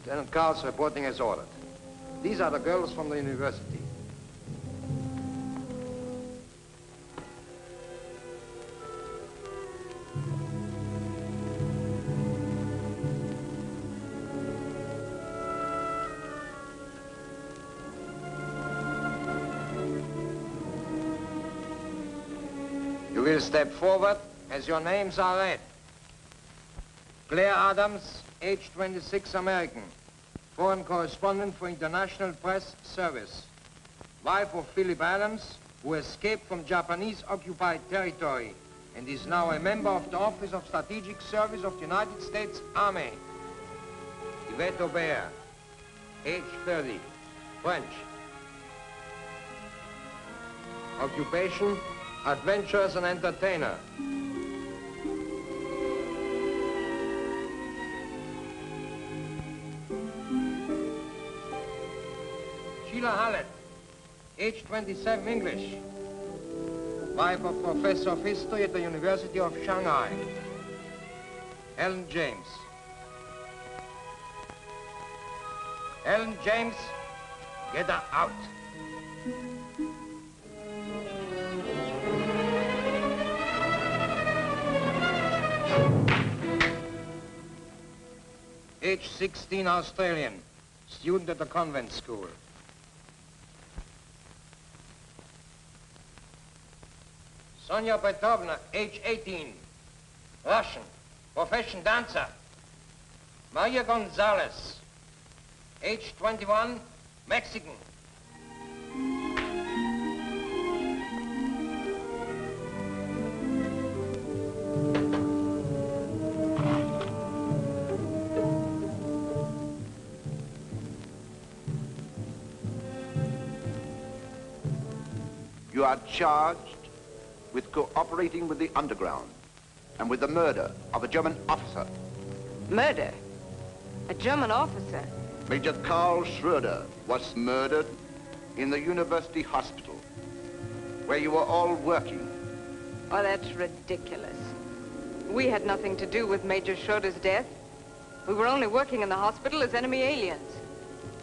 Lieutenant Carl's reporting as ordered. These are the girls from the university. You will step forward as your names are read. Claire Adams, age 26, American. Foreign correspondent for International Press Service. Wife of Philip Adams, who escaped from Japanese-occupied territory and is now a member of the Office of Strategic Service of the United States Army. Yvette Aubert, age 30, French. Occupation, adventurers and entertainer. Sheila Hallett, age 27, English. Wife of Professor of History at the University of Shanghai. Ellen James. Ellen James, get her out. Age 16, Australian, student at the convent school. Sonia Petrovna, age 18, Russian, profession dancer. Maria Gonzalez, age 21, Mexican. You are charged with cooperating with the underground and with the murder of a German officer. Murder? A German officer? Major Karl Schroeder was murdered in the university hospital where you were all working. Oh, that's ridiculous. We had nothing to do with Major Schroeder's death. We were only working in the hospital as enemy aliens.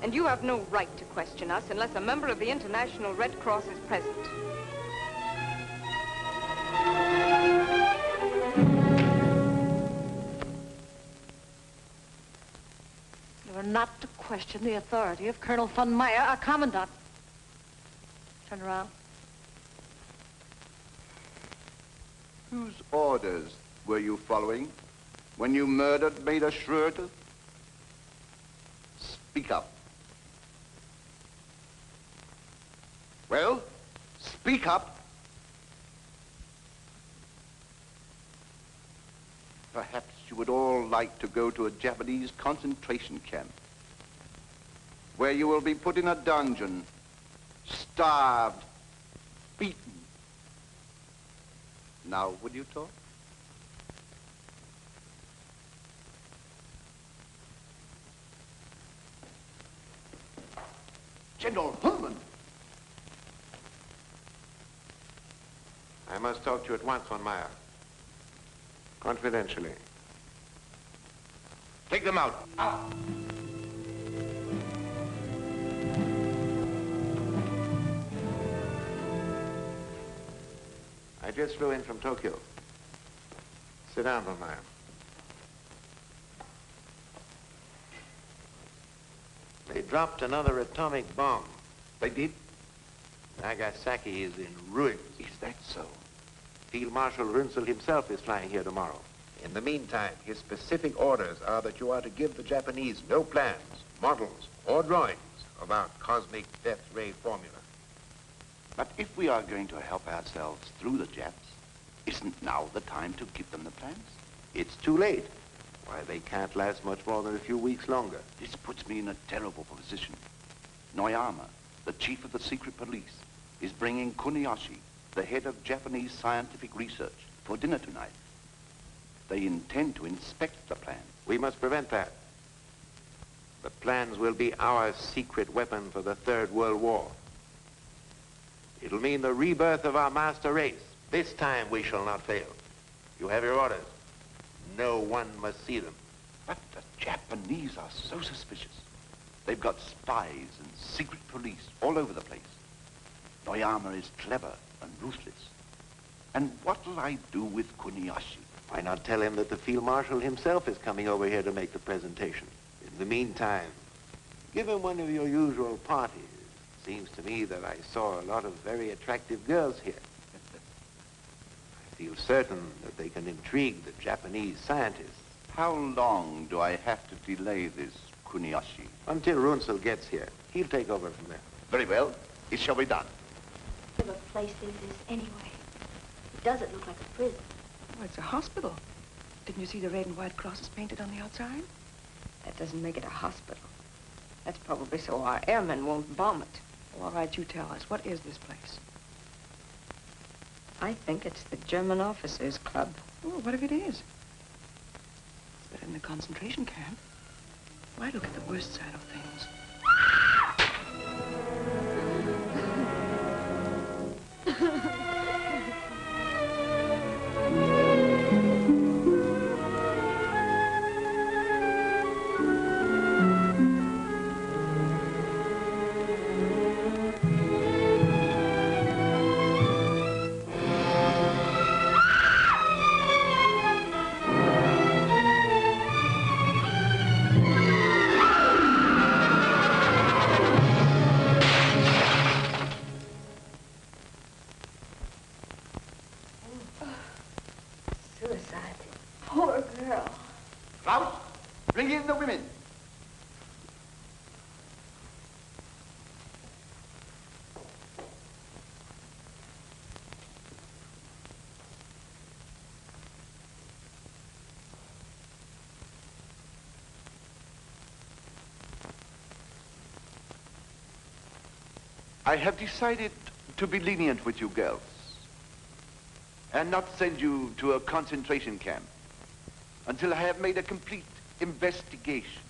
And you have no right to question us unless a member of the International Red Cross is present. You are not to question the authority of Colonel von Meyer, our commandant. Turn around. Whose orders were you following when you murdered Major Schroeder? Speak up. Well, speak up. Perhaps you would all like to go to a Japanese concentration camp where you will be put in a dungeon, starved, beaten. Now, would you talk? General Hunman! I must talk to you at once, von Meyer. Confidentially. Take them out. Out. I just flew in from Tokyo. Sit down, von Meyer. They dropped another atomic bomb. They did? Nagasaki is in ruins. Is that so? Field Marshal Runzel himself is flying here tomorrow. In the meantime, his specific orders are that you are to give the Japanese no plans, models, or drawings of our cosmic death ray formula. But if we are going to help ourselves through the Japs, isn't now the time to give them the plans? It's too late. Why, they can't last much more than a few weeks longer. This puts me in a terrible position. Noyama, the chief of the secret police, is bringing Kuniyoshi, the head of Japanese scientific research, for dinner tonight. They intend to inspect the plans. We must prevent that. The plans will be our secret weapon for the Third World War. It'll mean the rebirth of our master race. This time we shall not fail. You have your orders. No one must see them. But the Japanese are so suspicious. They've got spies and secret police all over the place. Noyama is clever and ruthless. And what'll I do with Kuniyoshi? Why not tell him that the Field Marshal himself is coming over here to make the presentation? In the meantime, give him one of your usual parties. Seems to me that I saw a lot of very attractive girls here. I feel certain that they can intrigue the Japanese scientists. How long do I have to delay this, Kuniyoshi? Until Runzel gets here. He'll take over from there. Very well. It shall be done. What kind of a place is this anyway? It doesn't look like a prison. Oh, it's a hospital. Didn't you see the red and white crosses painted on the outside? That doesn't make it a hospital. That's probably so our airmen won't bomb it. Oh, all right, you tell us. What is this place? I think it's the German Officers Club. Oh, what if it is? It's better than a concentration camp. Why look at the worst side of things? Suicide. Poor girl. Klaus, bring in the women. I have decided to be lenient with you girls and not send you to a concentration camp until I have made a complete investigation.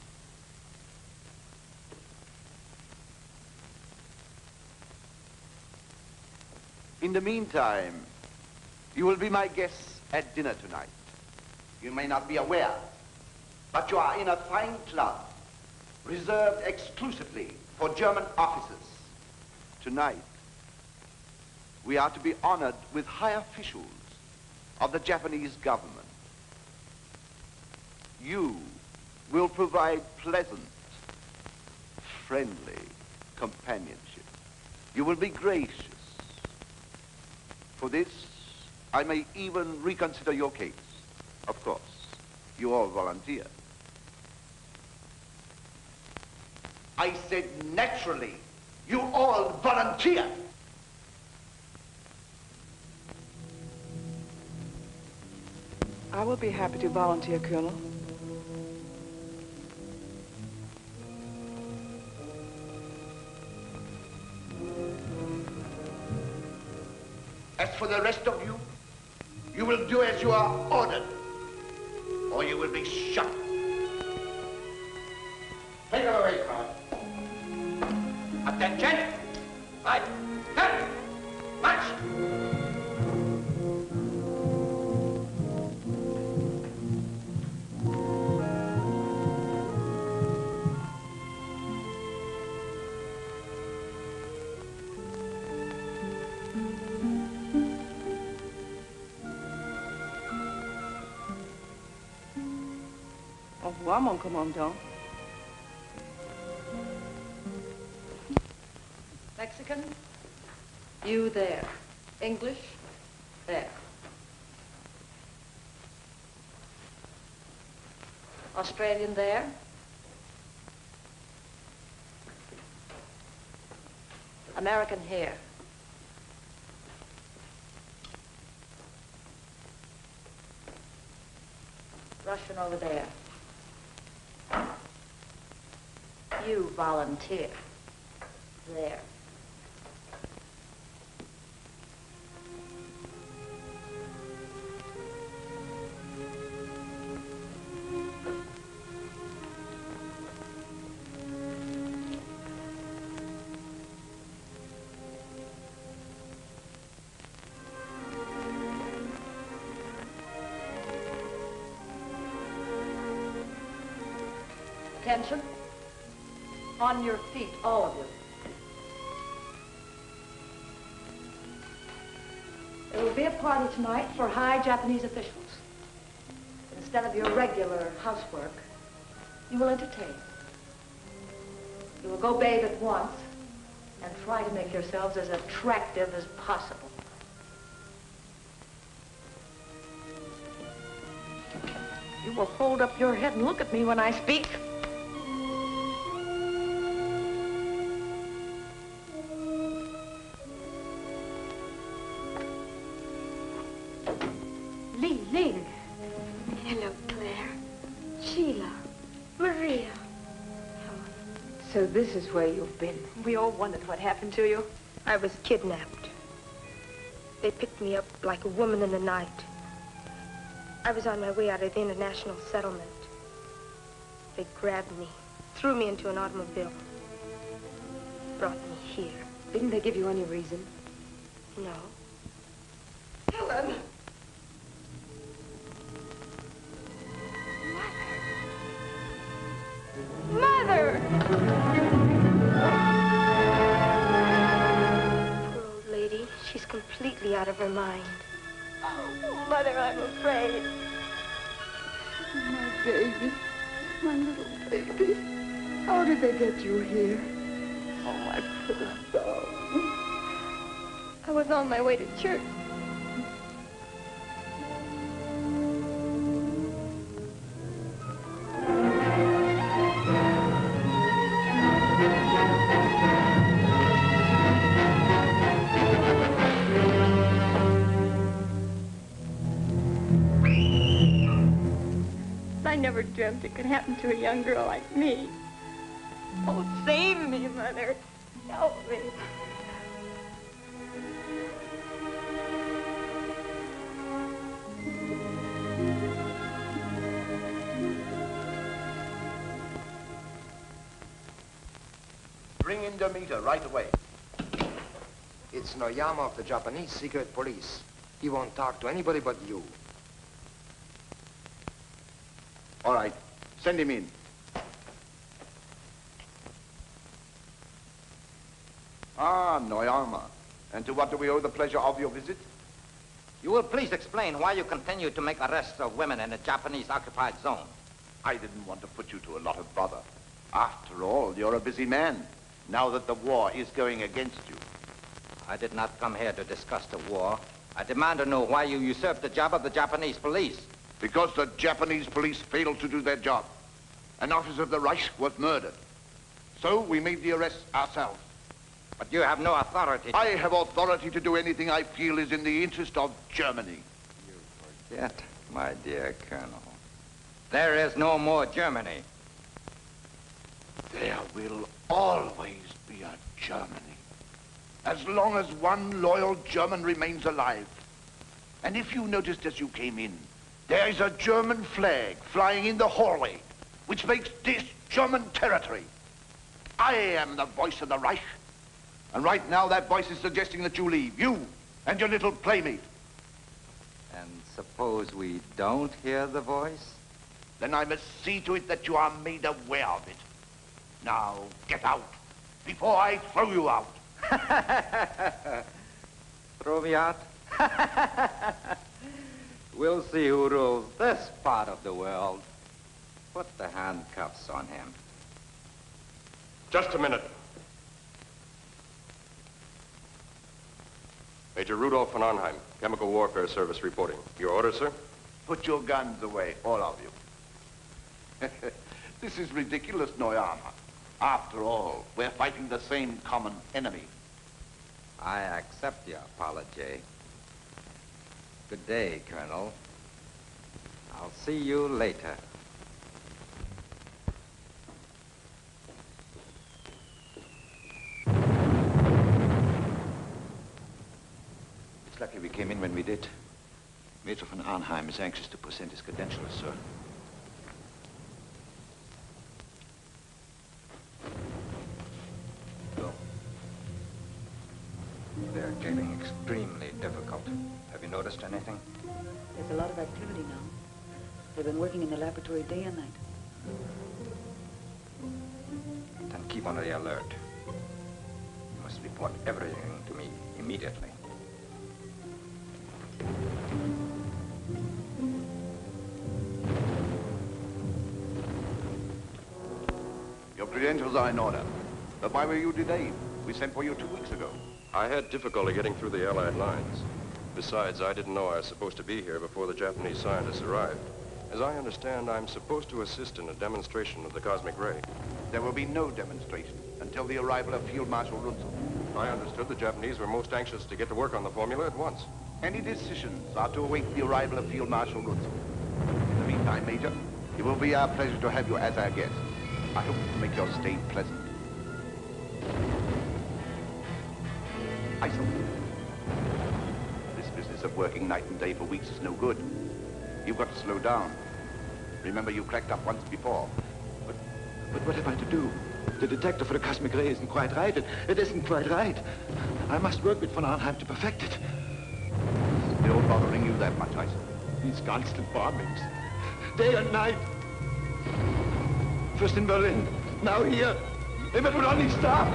In the meantime, you will be my guests at dinner tonight. You may not be aware, but you are in a fine club reserved exclusively for German officers. Tonight, we are to be honored with high officials of the Japanese government. You will provide pleasant, friendly companionship. You will be gracious. For this, I may even reconsider your case. Of course, you all volunteer. I said naturally, you all volunteer. I will be happy to volunteer, Colonel. As for the rest of you, you will do as you are ordered, or you will be shot. Take her away, Carl. Attention! Right, turn, march! Au revoir, mon commandant. Mexican, you there. English, there. Australian there. American here. Russian over there. You volunteer. There. Attention. On your feet, all of you. There will be a party tonight for high Japanese officials. Instead of your regular housework, you will entertain. You will go bathe at once and try to make yourselves as attractive as possible. You will hold up your head and look at me when I speak. Li Ling. Hello, Claire. Sheila. Maria. So this is where you've been. We all wondered what happened to you. I was kidnapped. They picked me up like a woman in the night. I was on my way out of the international settlement. They grabbed me, threw me into an automobile, brought me here. Didn't they give you any reason? No. Helen! Mother! Poor old lady. She's completely out of her mind. Oh, Mother, I'm afraid. My baby. My little baby. How did they get you here? Oh, my poor darling. I was on my way to church. I never dreamt it could happen to a young girl like me. Oh, save me, Mother. Help me. Bring in Demeter right away. It's Noyama of the Japanese secret police. He won't talk to anybody but you. All right, send him in. Ah, Noyama. And to what do we owe the pleasure of your visit? You will please explain why you continue to make arrests of women in a Japanese-occupied zone. I didn't want to put you to a lot of bother. After all, you're a busy man, now that the war is going against you. I did not come here to discuss the war. I demand to know why you usurped the job of the Japanese police. Because the Japanese police failed to do their job. An officer of the Reich was murdered. So we made the arrest ourselves. But you have no authority. I have authority to do anything I feel is in the interest of Germany. You forget, my dear Colonel. There is no more Germany. There will always be a Germany. As long as one loyal German remains alive. And if you noticed as you came in, there is a German flag flying in the hallway, which makes this German territory. I am the voice of the Reich. And right now that voice is suggesting that you leave, you and your little playmate. And suppose we don't hear the voice? Then I must see to it that you are made aware of it. Now, get out, before I throw you out. Throw me out? We'll see who rules this part of the world. Put the handcuffs on him. Just a minute. Major Rudolph von Arnheim, Chemical Warfare Service reporting. Your order, sir? Put your guns away, all of you. This is ridiculous, Noyama. After all, we're fighting the same common enemy. I accept your apology. Good day, Colonel. I'll see you later. It's lucky we came in when we did. Major von Arnheim is anxious to present his credentials, sir. Go. They're getting extremely difficult. Have you noticed anything? There's a lot of activity now. They've been working in the laboratory day and night. Then keep on the alert. You must report everything to me immediately. Your credentials are in order. But why were you delayed? We sent for you 2 weeks ago. I had difficulty getting through the Allied lines. Besides, I didn't know I was supposed to be here before the Japanese scientists arrived. As I understand, I'm supposed to assist in a demonstration of the cosmic ray. There will be no demonstration until the arrival of Field Marshal Runzel. I understood the Japanese were most anxious to get to work on the formula at once. Any decisions are to await the arrival of Field Marshal Runzel. In the meantime, Major, it will be our pleasure to have you as our guest. I hope to make your stay pleasant. Isol. This business of working night and day for weeks is no good. You've got to slow down. Remember, you cracked up once before. But what am I to do? The detector for the cosmic ray isn't quite right. It isn't quite right. I must work with von Arnheim to perfect it. Still bothering you that much, Isol? These constant bombings. Day and night. First in Berlin, now here. If it would only stop!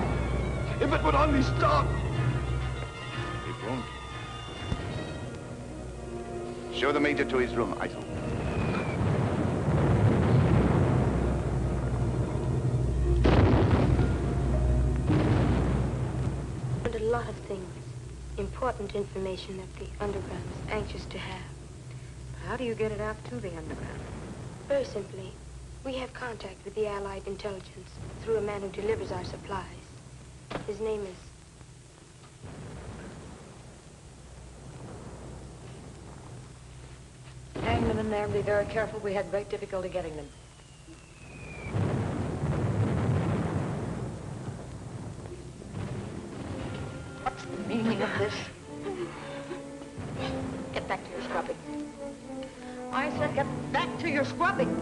If it would only stop! It won't. Show the Major to his room, Isol. And a lot of things. Important information that the underground is anxious to have. How do you get it out to the underground? Very simply, we have contact with the Allied intelligence through a man who delivers our supplies. His name is... Hang them in there and be very careful. We had great difficulty getting them. What's the meaning of this? Get back to your scrubbing. I said get back to your scrubbing.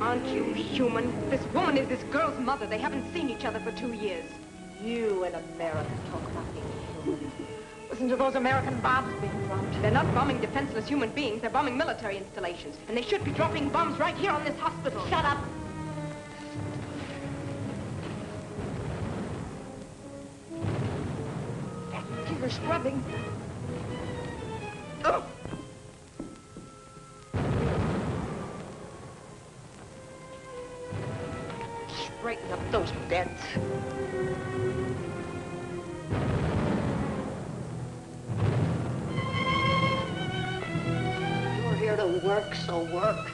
Aren't you human? This woman is this girl's mother. They haven't seen each other for 2 years. You in America talk about being human. Listen to those American bombs being dropped. They're not bombing defenseless human beings. They're bombing military installations. And they should be dropping bombs right here on this hospital. Shut up. Back to your scrubbing. Oh. Straighten up those beds. You're here to work, so work.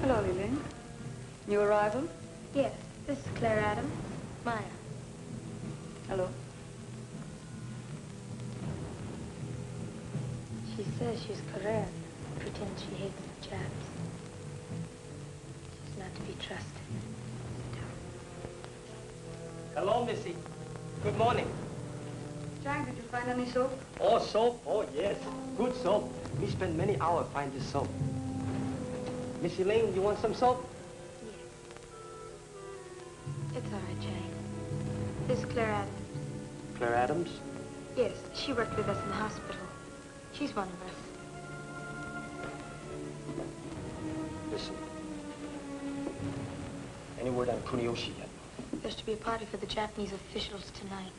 Hello, Lillian. New arrival? Yes, this is Claire Adams. Maya. Hello. She says she's Korean. Pretends she hates the Japs. She's not to be trusted. Hello, Missy. Good morning. Jack, did you find any soap? Oh, soap? Oh, yes. Good soap. We spent many hours finding this soap. Missy Ling, you want some soap? It's all right, Jane. This is Claire Adams. Claire Adams? Yes, she worked with us in the hospital. She's one of us. Listen. Any word on Kuniyoshi yet? There's to be a party for the Japanese officials tonight.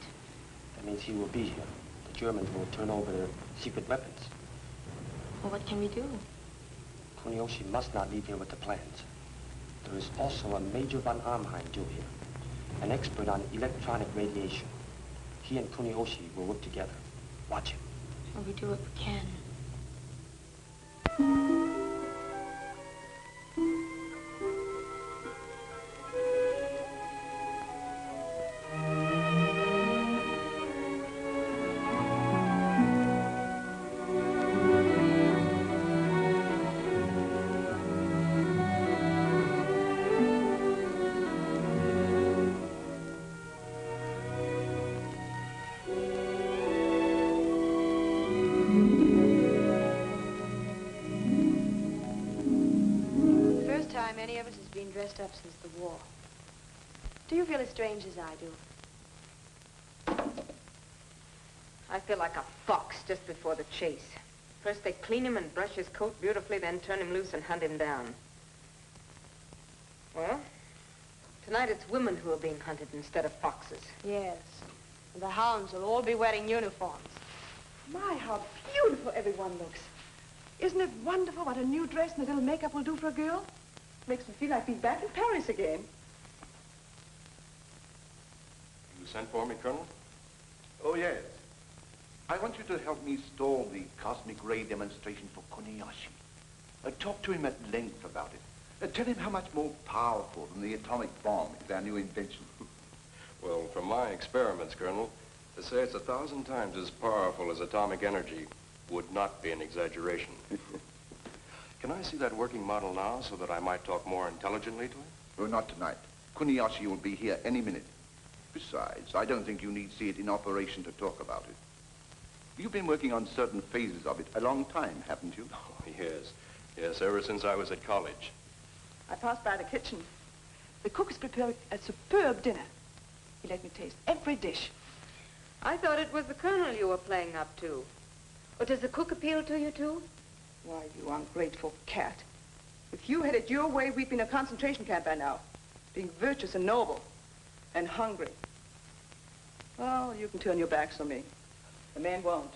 That means he will be here. The Germans will turn over their secret weapons. Well, what can we do? Kuniyoshi must not leave here with the plans. There is also a Major von Arnheim due here, an expert on electronic radiation. He and Kuniyoshi will work together. Watch him. Well, we do what we can. time any of us has been dressed up since the war. Do you feel as strange as I do? I feel like a fox just before the chase. First they clean him and brush his coat beautifully, then turn him loose and hunt him down. Well, tonight it's women who are being hunted instead of foxes. Yes. And the hounds will all be wearing uniforms. My, how beautiful everyone looks. Isn't it wonderful what a new dress and a little makeup will do for a girl? Makes me feel like being back in Paris again. You sent for me, Colonel? Oh, yes. I want you to help me stall the cosmic ray demonstration for Kuniyoshi. Talk to him at length about it. Tell him how much more powerful than the atomic bomb is our new invention. Well, from my experiments, Colonel, to say it's 1,000 times as powerful as atomic energy would not be an exaggeration. Can I see that working model now so that I might talk more intelligently to him? Oh, not tonight. Kuniyoshi will be here any minute. Besides, I don't think you need see it in operation to talk about it. You've been working on certain phases of it a long time, haven't you? Oh, yes. Yes, ever since I was at college. I passed by the kitchen. The cook has prepared a superb dinner. He let me taste every dish. I thought it was the colonel you were playing up to. Or does the cook appeal to you, too? Why, you ungrateful cat. If you had it your way, we'd be in a concentration camp by now. Being virtuous and noble. And hungry. Well, you can turn your backs on me. The man won't.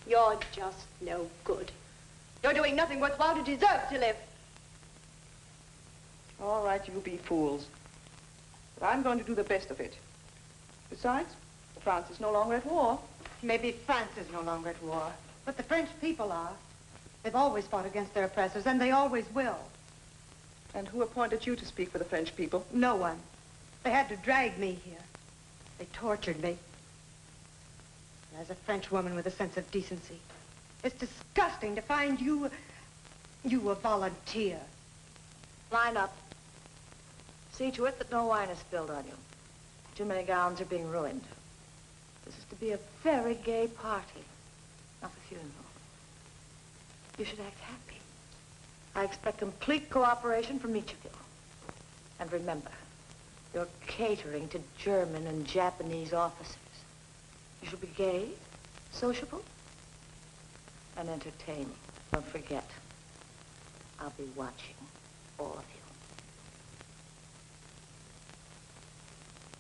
You're just no good. You're doing nothing worthwhile to deserve to live. All right, you be fools. But I'm going to do the best of it. Besides, France is no longer at war. Maybe France is no longer at war, but the French people are. They've always fought against their oppressors, and they always will. And who appointed you to speak for the French people? No one. They had to drag me here. They tortured me. And as a French woman with a sense of decency, it's disgusting to find you a volunteer. Line up. See to it that no wine is spilled on you. Too many gowns are being ruined. This is to be a very gay party, not a funeral. You should act happy. I expect complete cooperation from each of you. And remember, you're catering to German and Japanese officers. You should be gay, sociable, and entertaining. Don't forget, I'll be watching all of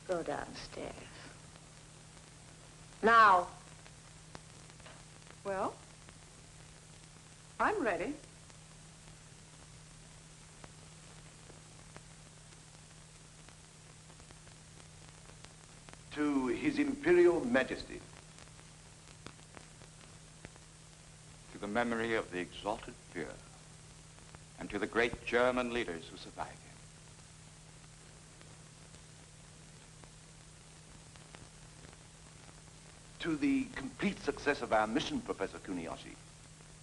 you. Go downstairs. Now. Well, I'm ready. To His Imperial Majesty. To the memory of the exalted Führer, and to the great German leaders who survived him. To the complete success of our mission, Professor Kuniyoshi.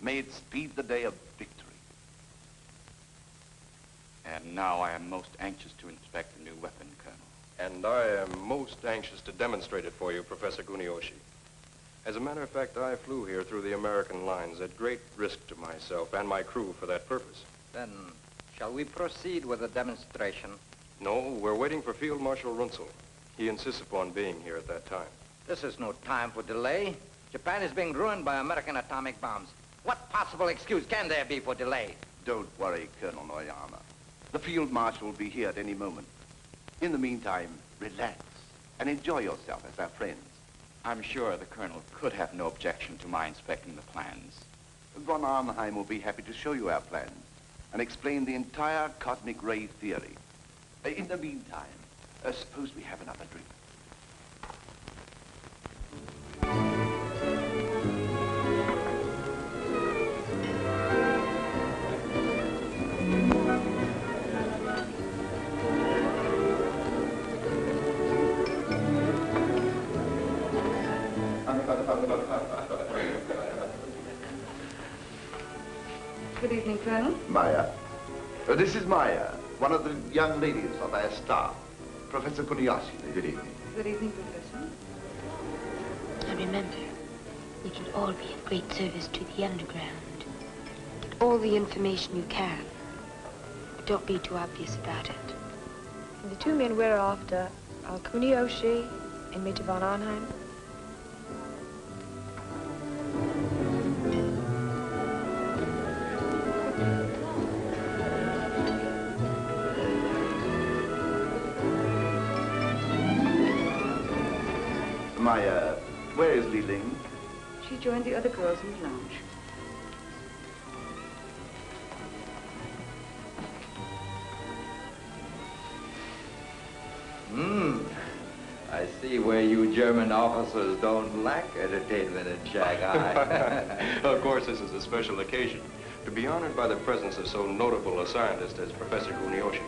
May it speed the day of victory. And now I am most anxious to inspect the new weapon, Colonel. And I am most anxious to demonstrate it for you, Professor Kuniyoshi. As a matter of fact, I flew here through the American lines at great risk to myself and my crew for that purpose. Then, shall we proceed with the demonstration? No, we're waiting for Field Marshal Runzel. He insists upon being here at that time. This is no time for delay. Japan is being ruined by American atomic bombs. What possible excuse can there be for delay? Don't worry, Colonel Noyama. The Field Marshal will be here at any moment. In the meantime, relax and enjoy yourself as our friends. I'm sure the Colonel could have no objection to my inspecting the plans. Von Arnheim will be happy to show you our plans and explain the entire cosmic ray theory. In the meantime, suppose we have another drink. Good evening, Colonel. Maya. This is Maya, one of the young ladies of our staff. Professor Kuniyoshi. Good evening. Good evening, Professor. And remember, we can all be of great service to the underground. Get all the information you can. Don't be too obvious about it. And the two men we're after are Kuniyoshi and Major von Arnheim. Maya, where is Li Ling? She joined the other girls in the lounge. I see where you German officers don't lack entertainment in Shanghai. Of course, this is a special occasion to be honored by the presence of so notable a scientist as Professor Kuniyoshi.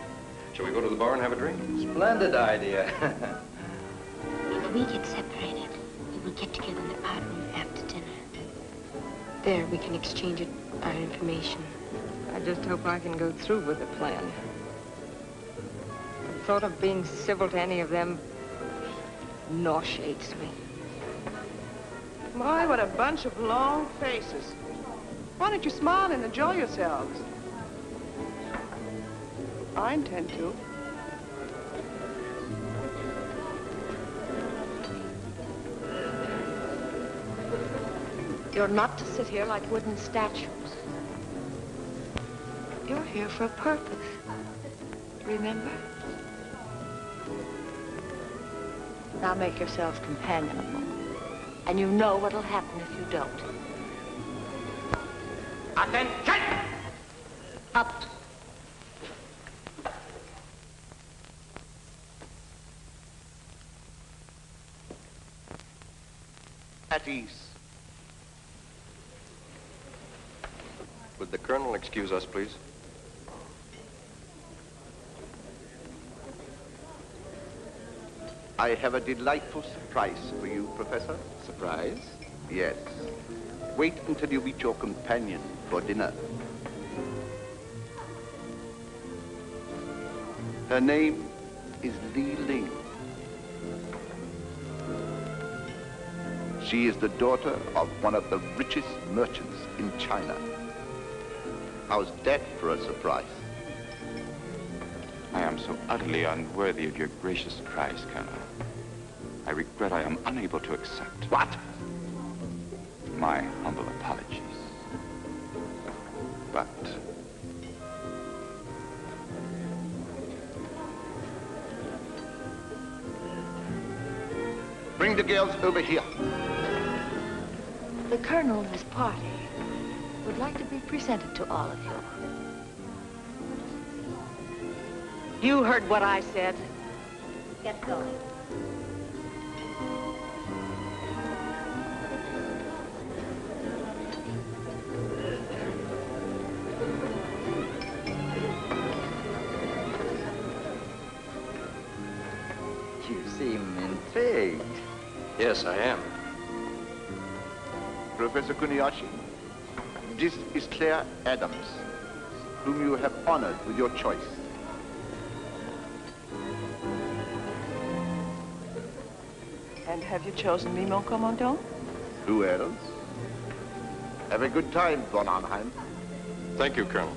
Shall we go to the bar and have a drink? Splendid idea. If we get separated, we will get together in the pot room after dinner. There, we can exchange our information. I just hope I can go through with the plan. The thought of being civil to any of them nauseates me. My, what a bunch of long faces. Why don't you smile and enjoy yourselves? I intend to. You're not to sit here like wooden statues. You're here for a purpose. Remember? Now make yourselves companionable. And you know what'll happen if you don't. Attention! Up. At ease. Would the Colonel excuse us, please? I have a delightful surprise for you, Professor. Surprise? Yes. Wait until you meet your companion for dinner. Her name is Li Ling. She is the daughter of one of the richest merchants in China. How's that for a surprise? I am so utterly unworthy of your gracious prize, Colonel. I regret I am unable to accept. What? My humble apologies. But bring the girls over here. The Colonel and his party would like to be presented to all of you. You heard what I said. Get going. You seem intrigued. Yes, I am. Professor Kuniyoshi, this is Claire Adams, whom you have honored with your choice. And have you chosen me, mon commandant? Who else? Have a good time, von Arnheim. Thank you, Colonel.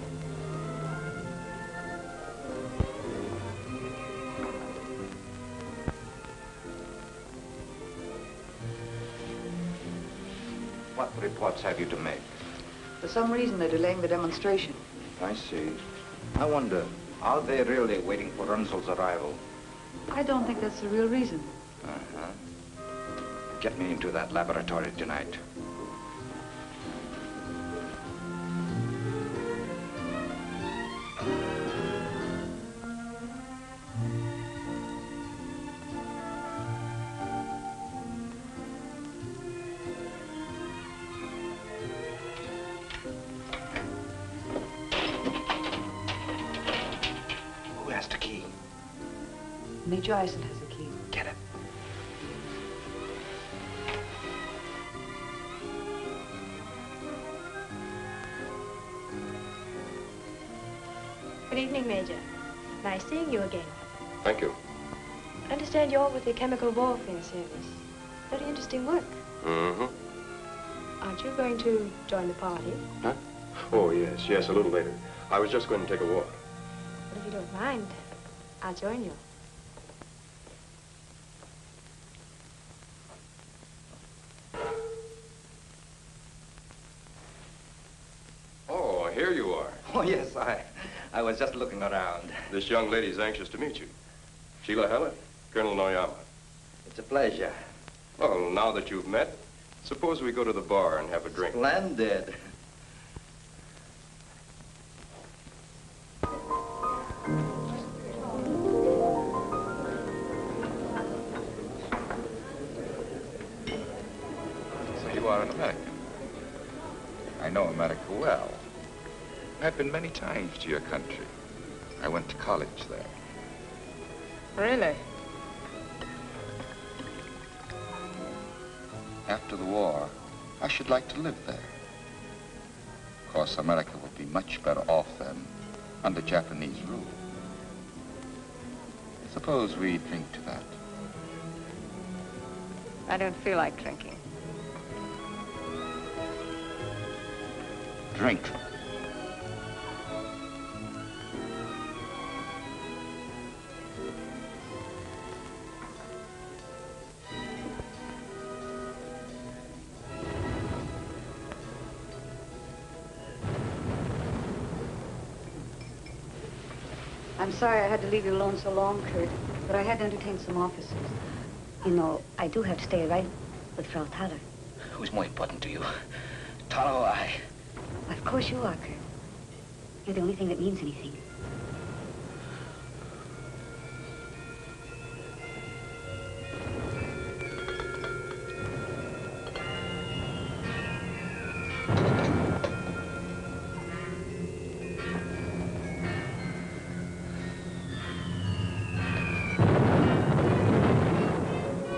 What reports have you to make? For some reason, they're delaying the demonstration. I see. I wonder, are they really waiting for Runzel's arrival? I don't think that's the real reason. Uh-huh. Get me into that laboratory tonight. Who has the key? Major Eisen has a key. Get it. Good evening, Major. Nice seeing you again. Thank you. I understand you're with the Chemical Warfare Service. Very interesting work. Mm-hmm. Aren't you going to join the party? Huh? Oh, yes, a little later. I was just going to take a walk. But if you don't mind, I'll join you. Oh, here you are. Oh, yes, I was just looking around. This young lady's anxious to meet you. Sheila Heller, Colonel Noyama. It's a pleasure. Well, now that you've met, suppose we go to the bar and have a drink. Splendid. So you are an American. I know America well. I've been many times to your country. I went to college there. Really? After the war, I should like to live there. Of course, America would be much better off then under Japanese rule. Suppose we drink to that. I don't feel like drinking. Drink. I'm sorry I had to leave you alone so long, Kurt, but I had to entertain some officers. You know, I do have to stay right with Frau Thaler. Who's more important to you, Tara or I? Of course you are, Kurt. You're the only thing that means anything.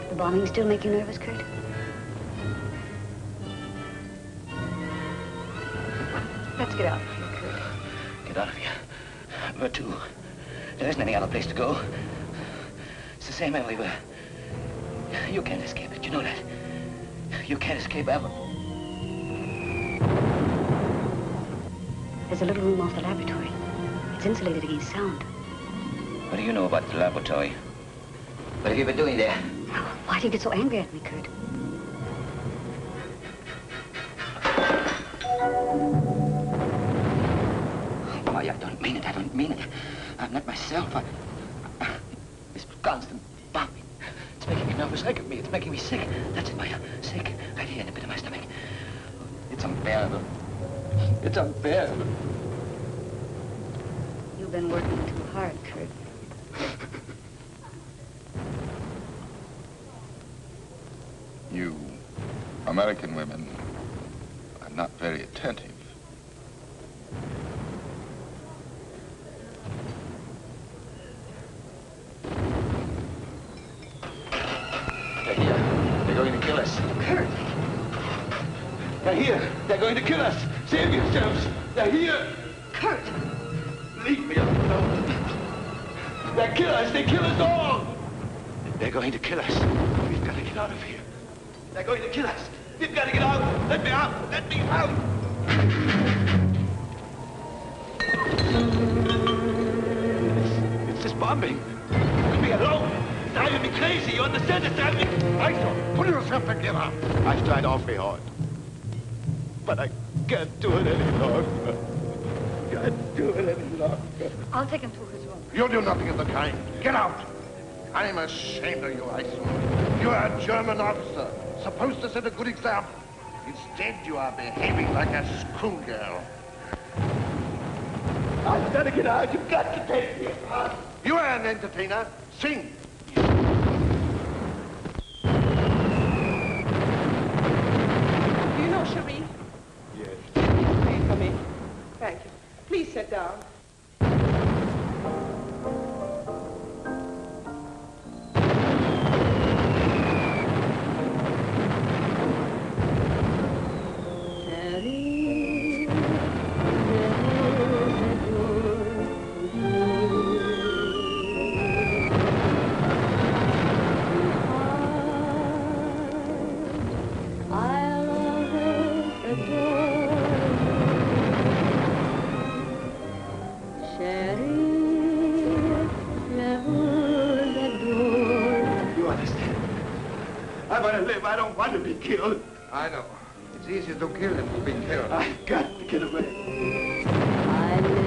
The bombing still make you nervous, Kurt? Let's get out of here, Kurt. Get out of here. Where to? There isn't any other place to go. It's the same everywhere. You can't escape it, you know that. You can't escape ever. There's a little room off the laboratory. It's insulated against sound. What do you know about the laboratory? What have you been doing there? Why do you get so angry at me, Kurt? Why, I don't mean it. I don't mean it. I'm not myself. This constant bombing. It's making me nervous. Look at me. It's making me sick. That's it, Maya. Sick. Right here in the pit of my stomach. It's unbearable. It's unbearable. You've been working too hard, Kurt. You American women are not very attentive. They're here. They're going to kill us. Kurt! They're here. They're going to kill us. Save yourselves. They're here. Kurt! Leave me alone. They kill us. They kill us all. They're going to kill us. We've got to get out of here. They're going to kill us. We've got to get out. Let me out. Let me out. It's this bombing. Leave me alone. It's driving me crazy. You understand? It's driving me... Aisha, pull yourself together. I've tried awfully hard. But I can't do it any longer. Can't do it any longer. I'll take him to his room. You'll do nothing of the kind. Get out. I'm ashamed of you, Aisha. You are a German officer, supposed to set a good example. Instead, you are behaving like a schoolgirl. I've got to get out. You've got to take me out. You are an entertainer. Sing. Do you know Cherie? Yes. May I come in? Thank you. Please sit down. I don't want to be killed. I know. It's easier to kill than to be killed. I've got to get away. I live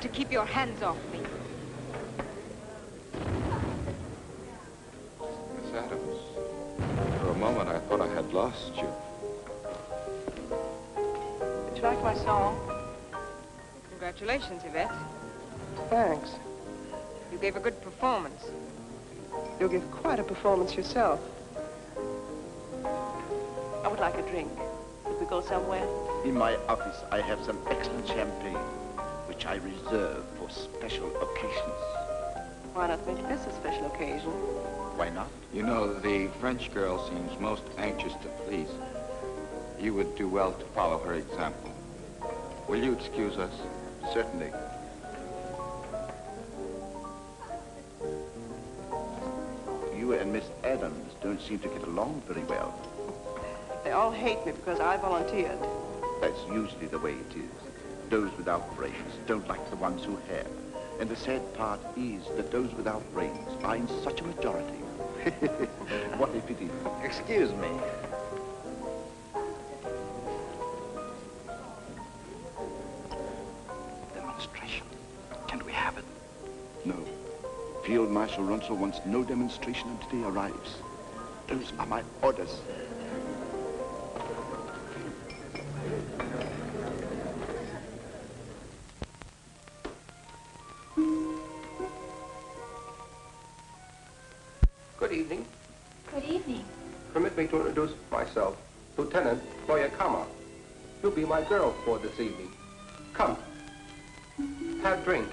to keep your hands off me. Miss Adams, for a moment I thought I had lost you. Did you like my song? Congratulations, Yvette. Thanks. You gave a good performance. You'll give quite a performance yourself. I would like a drink. Could we go somewhere? In my office, I have some excellent champagne, which I reserve for special occasions. Why not make this a special occasion? Why not? You know, the French girl seems most anxious to please. You would do well to follow her example. Will you excuse us? Certainly. You and Miss Adams don't seem to get along very well. They all hate me because I volunteered. That's usually the way it is. Those without brains don't like the ones who have. And the sad part is that those without brains are in such a majority. What a pity. Excuse me. Demonstration. Can we have it? No. Field Marshal Runsell wants no demonstration until he arrives. Those are my orders. Good evening. Good evening. Permit me to introduce myself, Lieutenant Koyakama. You'll be my girl for this evening. Come, have drink.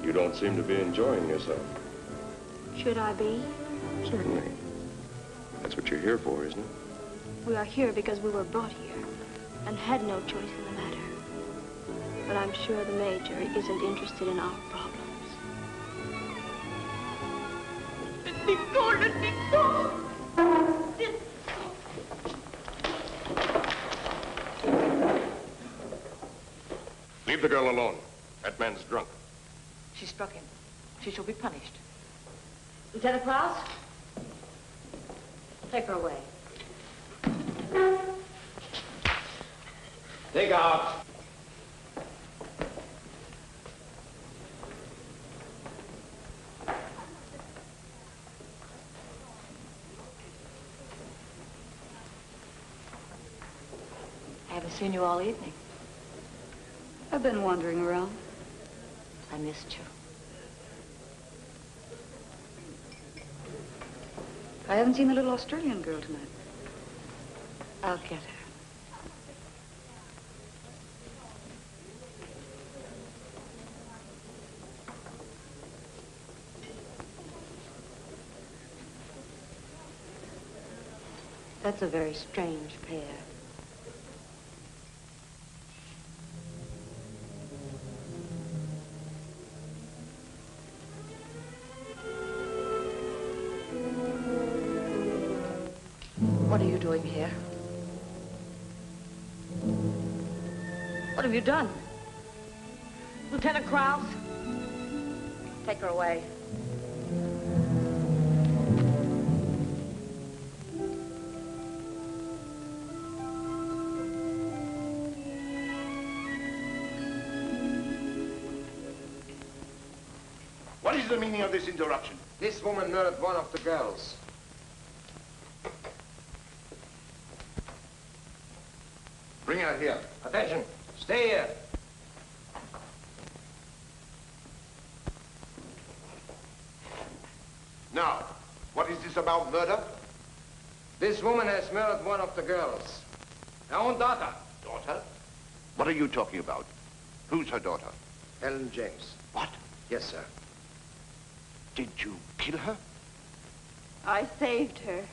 You don't seem to be enjoying yourself. Should I be? Certainly. That's what you're here for, isn't it? We are here because we were brought here and had no choice in the matter. But I'm sure the Major isn't interested in our problems. Let me go, let me go! Leave the girl alone. That man's drunk. She struck him. She shall be punished. Lieutenant Klaus? Take her away. Take out. seen you all evening. I've been wandering around. I missed you. I haven't seen the little Australian girl tonight. I'll get her. That's a very strange pair. What are you doing here? What have you done? Lieutenant Krause? Take her away. What is the meaning of this interruption? This woman murdered one of the girls. Bring her here. Attention. Stay here. Now, what is this about murder? This woman has murdered one of the girls. Her own daughter. Daughter? What are you talking about? Who's her daughter? Ellen James. What? Yes, sir. Did you kill her? I saved her.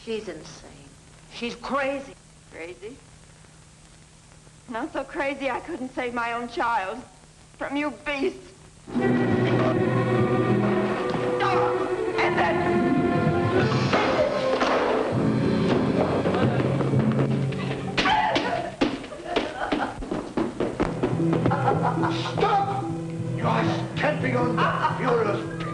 She's insane. She's crazy. Crazy? Not so crazy I couldn't save my own child from you beasts. And then... Stop! You are stamping on the furious bitch.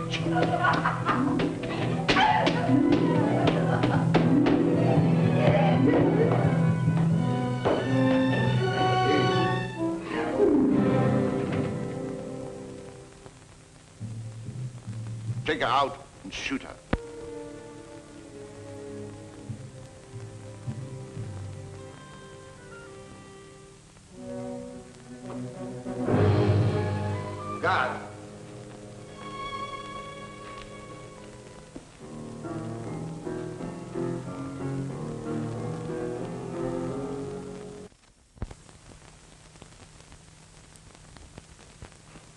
Take her out and shoot her. Guard.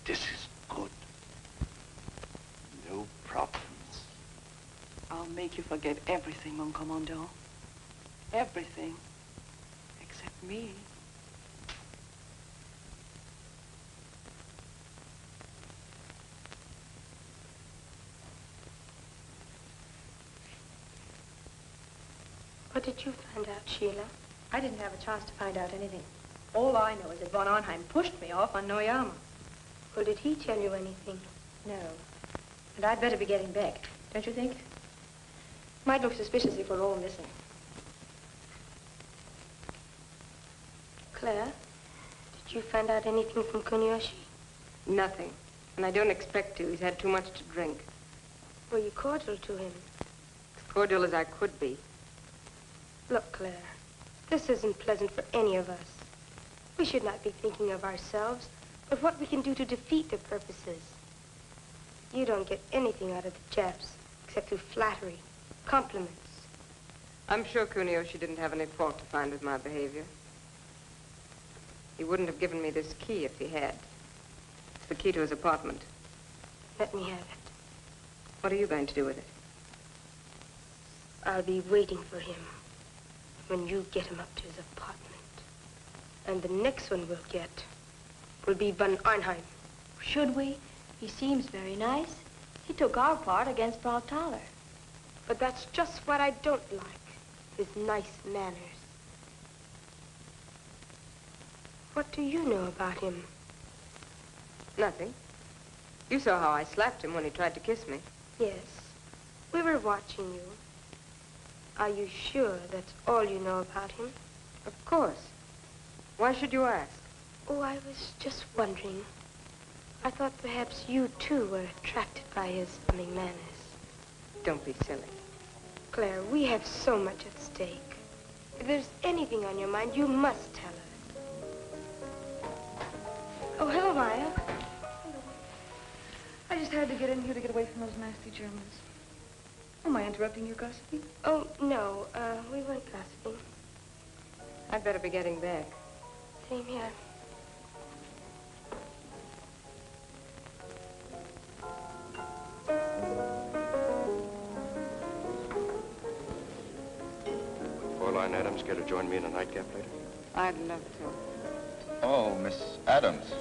This is good. No problems. I'll make you forget everything, mon commandant. Everything. Except me. What did you find out, Sheila? I didn't have a chance to find out anything. All I know is that von Arnheim pushed me off on Noyama. Well, did he tell you anything? No. And I'd better be getting back, don't you think? Might look suspicious if we're all missing. Claire, did you find out anything from Kuniyoshi? Nothing. And I don't expect to. He's had too much to drink. Were you cordial to him? As cordial as I could be. Look, Claire, this isn't pleasant for any of us. We should not be thinking of ourselves, but what we can do to defeat their purposes. You don't get anything out of the Japs, except through flattery, compliments. I'm sure Kuniyoshi didn't have any fault to find with my behavior. He wouldn't have given me this key if he had. It's the key to his apartment. Let me have it. What are you going to do with it? I'll be waiting for him when you get him up to his apartment. And the next one we'll get will be von Arnheim. Should we? He seems very nice. He took our part against Frau Thaler. But that's just what I don't like, his nice manners. What do you know about him? Nothing. You saw how I slapped him when he tried to kiss me. Yes, we were watching you. Are you sure that's all you know about him? Of course. Why should you ask? Oh, I was just wondering. I thought perhaps you, too, were attracted by his charming manners. Don't be silly. Claire, we have so much at stake. If there's anything on your mind, you must tell her. Oh, hello, Maya. I just had to get in here to get away from those nasty Germans. Am I interrupting your gossiping? Oh, no. We weren't gossiping. I'd better be getting back. Same here. Fräulein Adams care to join me in a nightcap later? I'd love to. Oh, Miss Adams.